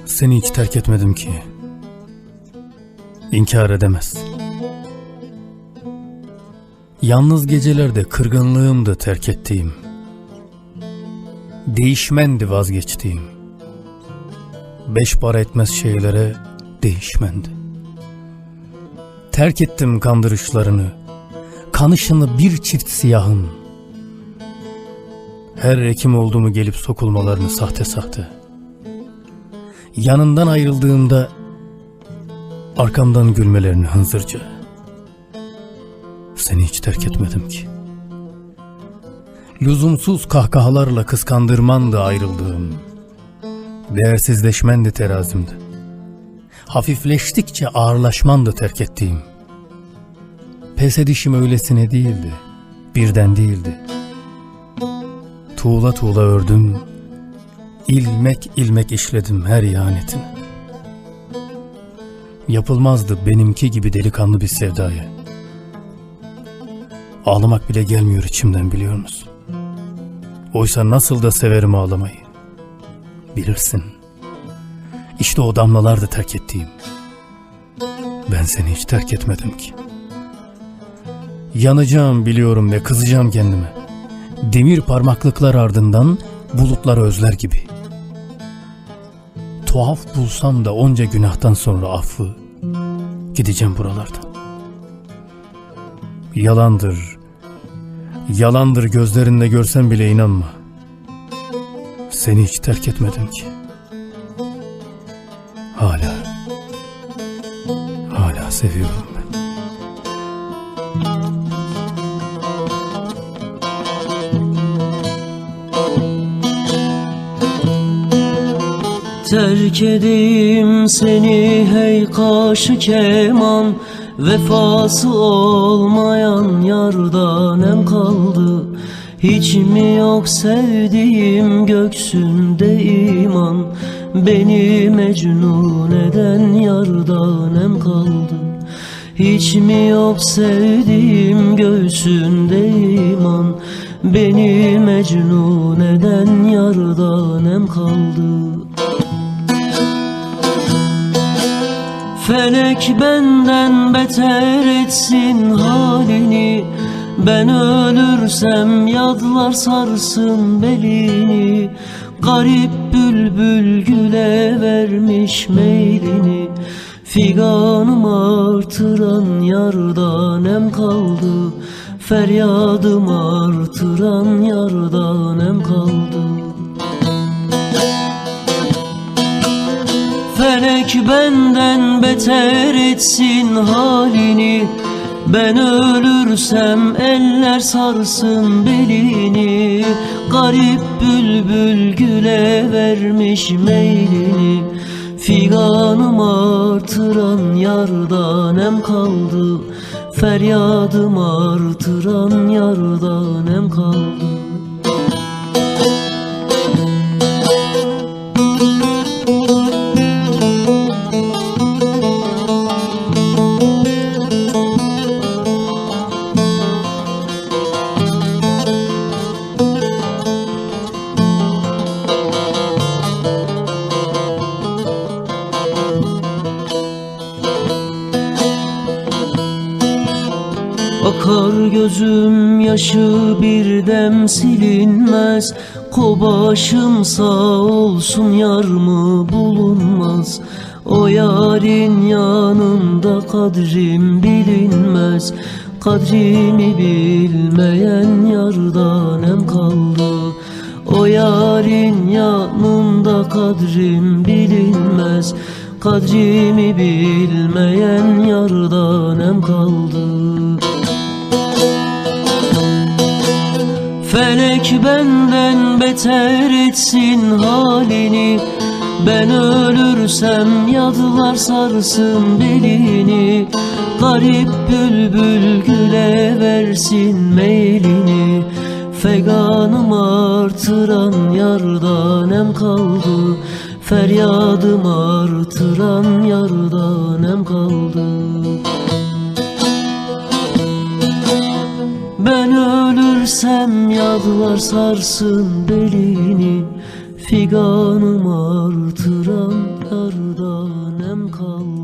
Seni hiç terk etmedim ki, inkar edemez. Yalnız gecelerde kırgınlığımdı terk ettiğim, değişmendi vazgeçtiğim. Beş para etmez şeylere değişmendi. Terk ettim kandırışlarını, kanışını bir çift siyahın. Her ekim oldu mu gelip sokulmalarını sahte sahte. Yanından ayrıldığımda arkamdan gülmelerini hınzırca. Seni hiç terk etmedim ki. Lüzumsuz kahkahalarla kıskandırmandı ayrıldığım. Değersizleşmendi terazimde. Hafifleştikçe ağırlaşmandı terk ettiğim. Pes edişim öylesine değildi, birden değildi. Tuğla tuğla ördüm, ilmek ilmek işledim her ihanetini. Yapılmazdı benimki gibi delikanlı bir sevdaya. Ağlamak bile gelmiyor içimden, biliyor musun? Oysa nasıl da severim ağlamayı. Bilirsin. İşte o damlalardı terk ettiğim. Ben seni hiç terk etmedim ki. Yanacağım biliyorum ve kızacağım kendime. Demir parmaklıklar ardından bulutları özler gibi. Tuhaf bulsam da onca günahtan sonra affı, gideceğim buralardan. Yalandır, yalandır gözlerinde görsem bile inanma. Seni hiç terk etmedim ki. Hala seviyorum ben. Terk edeyim seni hey kaşı keman, vefası olmayan yardan em kaldı. Hiç mi yok sevdiğim göksünde iman, beni mecnun eden yardan em kaldı. Hiç mi yok sevdiğim göğsünde iman, beni mecnun eden yardan em kaldı. Felek benden beter etsin halini, ben ölürsem yadlar sarsın belini. Garip bülbül güle vermiş meylini, figanım artıran yardan em kaldı. Feryadım artıran yardan em kaldı. Felek benden beter etsin halini, ben ölürsem eller sarsın belini. Garip bülbül güle vermiş meylini, figanım artıran yardan em kaldı. Feryadım artıran yardan em kaldı. Akar gözüm yaşı bir dem silinmez, kobaşım sağ olsun yar mı bulunmaz. O yarın yanında kadrim bilinmez, kadrimi bilmeyen yardan em kaldı. O yarın yanında kadrim bilinmez, kadrimi bilmeyen yardan em kaldı. Felek benden beter etsin halini, ben ölürsem yadlar sarsın belini. Garip bülbül güle versin meylini, Feganım artıran yardan em kaldı, feryadım artıran yardan em kaldı. Ben ölürsem yadlar sarsın belini, figanım artıran yardan em kaldı.